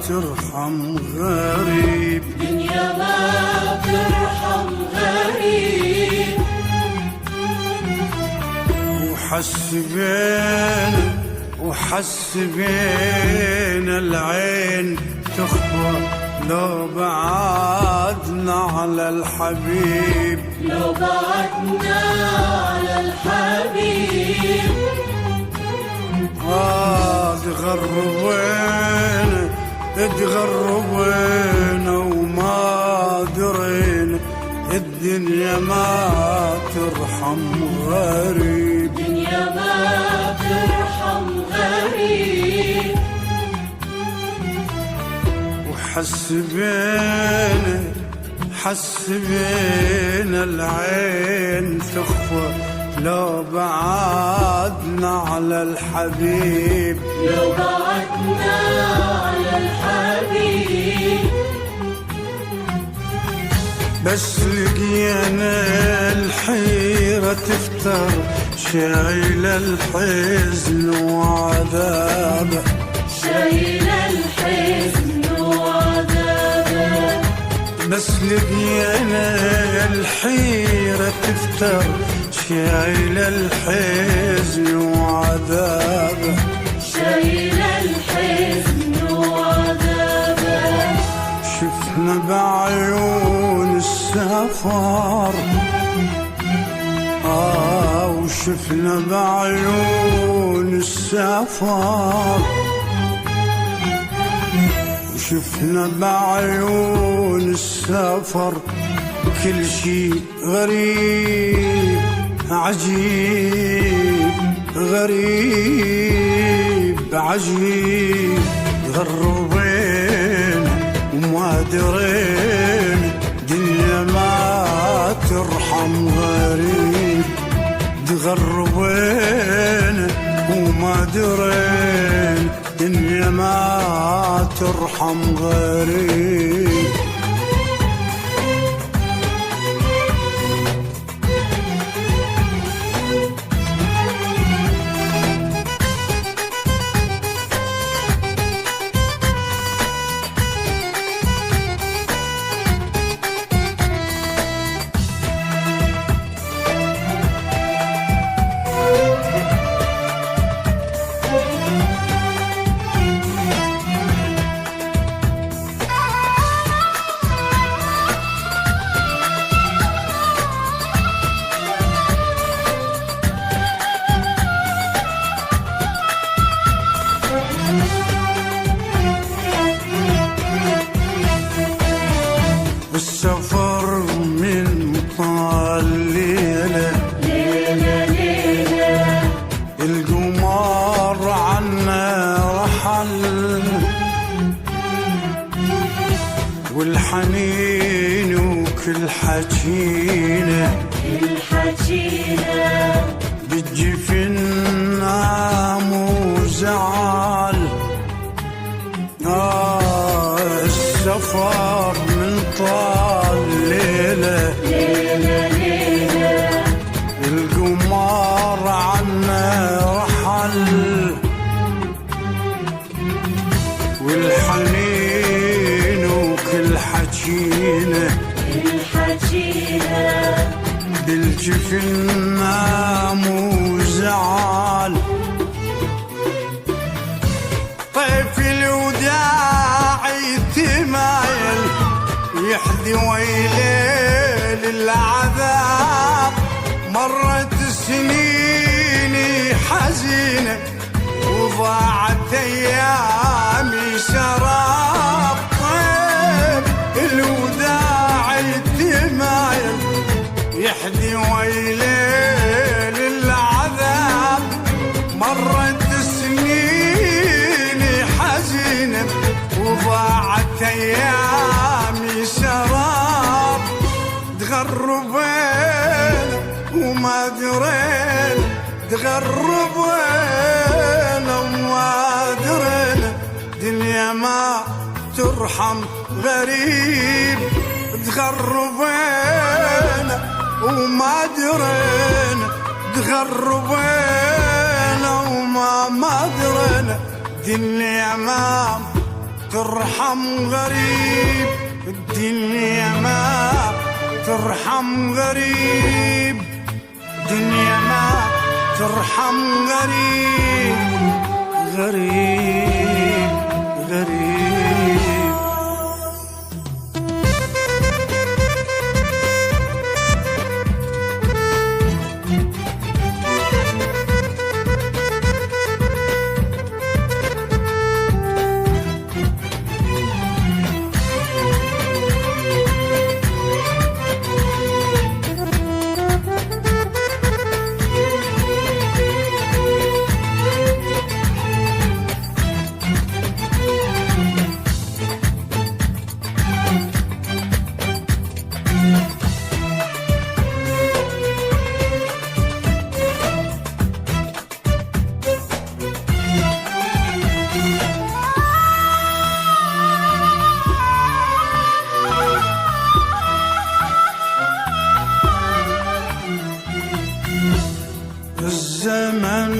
ترحم غريب، دنيا ما ترحم غريب. وحس بينا العين تخفى لو بعدنا على الحبيب، لو بعدنا على الحبيب. تغربنا وما درينا، الدنيا ما ترحم غريب، دنيا ما ترحم غريب. وحس بينا العين تخفى لو بعدنا على الحبيب، لو بعدنا على الحبيب. بس لقينا الحيرة تفتر شايلة الحزن وعذابه، شايلة الحزن وعذابه. بس لقينا الحيرة تفتر شايلة الحزن وعذابه، شايلة الحزن وعذابه. شفنا بعيون السفر وشفنا بعيون السفر، وشفنا بعيون السفر كل شي غريب عجيب، غريب عجيب. تغربنا وما درينا، دنيا ما ترحم غريب. تغربنا وما درينا، دنيا ما ترحم غريب. السفر من طال ليلة، ليلة ليلة. القمر عنا رحل، والحنين وكل حجينا، كل حجينا. بالجفن نام وزعل. السفر من طال ليلة، ليلة ليلة. القمر عنا رحل، والحنين وكل حجينا، كل حجينا. بالجفن نام وزعل. طيف الوداع يتمايل يحذي ويليل العذاب، مرت سنيني حزينة وضاعت أيامي سراب. طيف الوداع يتمايل يحذي ويليل العذاب، مرت سنيني حزينة وضاعت أيامي سراب. تغربنا وما درينا، تغربنا وما درينا، دنيا ما ترحم غريب. تغربنا وما درينا، تغربنا وما درينا، دنيا ما ترحم غريب، الدنيا ما ترحم غريب، الدنيا ما ترحم غريب، غريب غريب. الزمن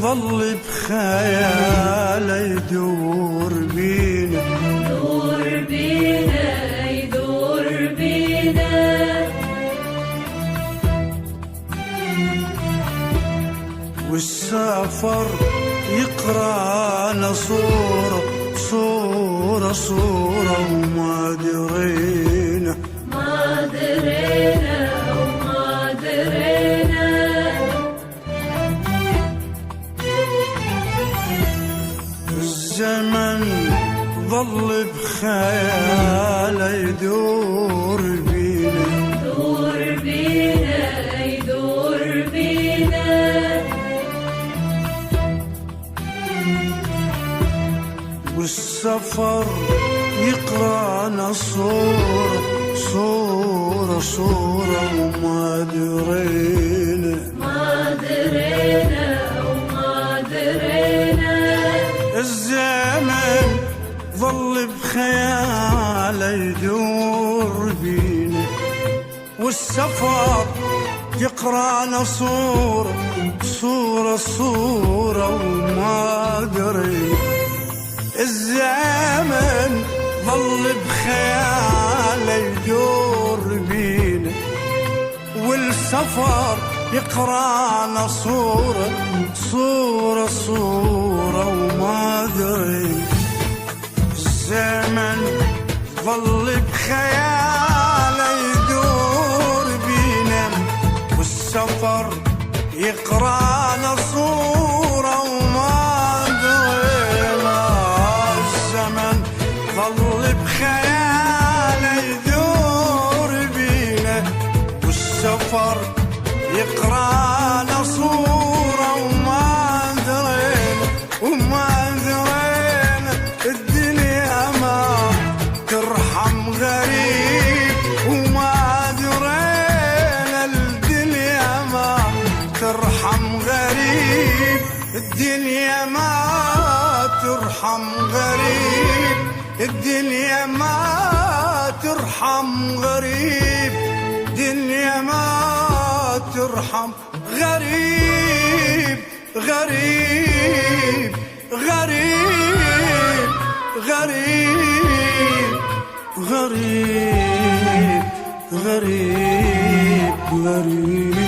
ظل بخياله يدور بينا، يدور بينا يدور بينا، والسفر يقرانا صورة صورة صورة، وما درينا ما درينا وما درينا. الزمن ظل بخياله يدور بينا، يدور بينا يدور بينا، والسفر يقرانا صورة صورة صورة، وما درينا ما درينا وما درينا. الزمن ظل بخياله يدور بينا، والسفر يقرانا صورة صورة صورة، وما درينا. الزمن ظل بخياله يدور بينا، والسفر يقرانا صورة صورة صورة، وما درينا. الزمن ظل بخياله يدور بينا، والسفر يقرانا صورة، وما درينا. الزمن ظل بخياله يدور بينا، والسفر يقرانا صورة، وما درينا وما درينا. الدنيا ما ترحم غريب، وما درينا. الدنيا ما ترحم غريب، الدنيا ما ترحم غريب، الدنيا ما ترحم غريب، الدنيا ما ترحم غريب، غريب غريب غريب غريب غريب غريب.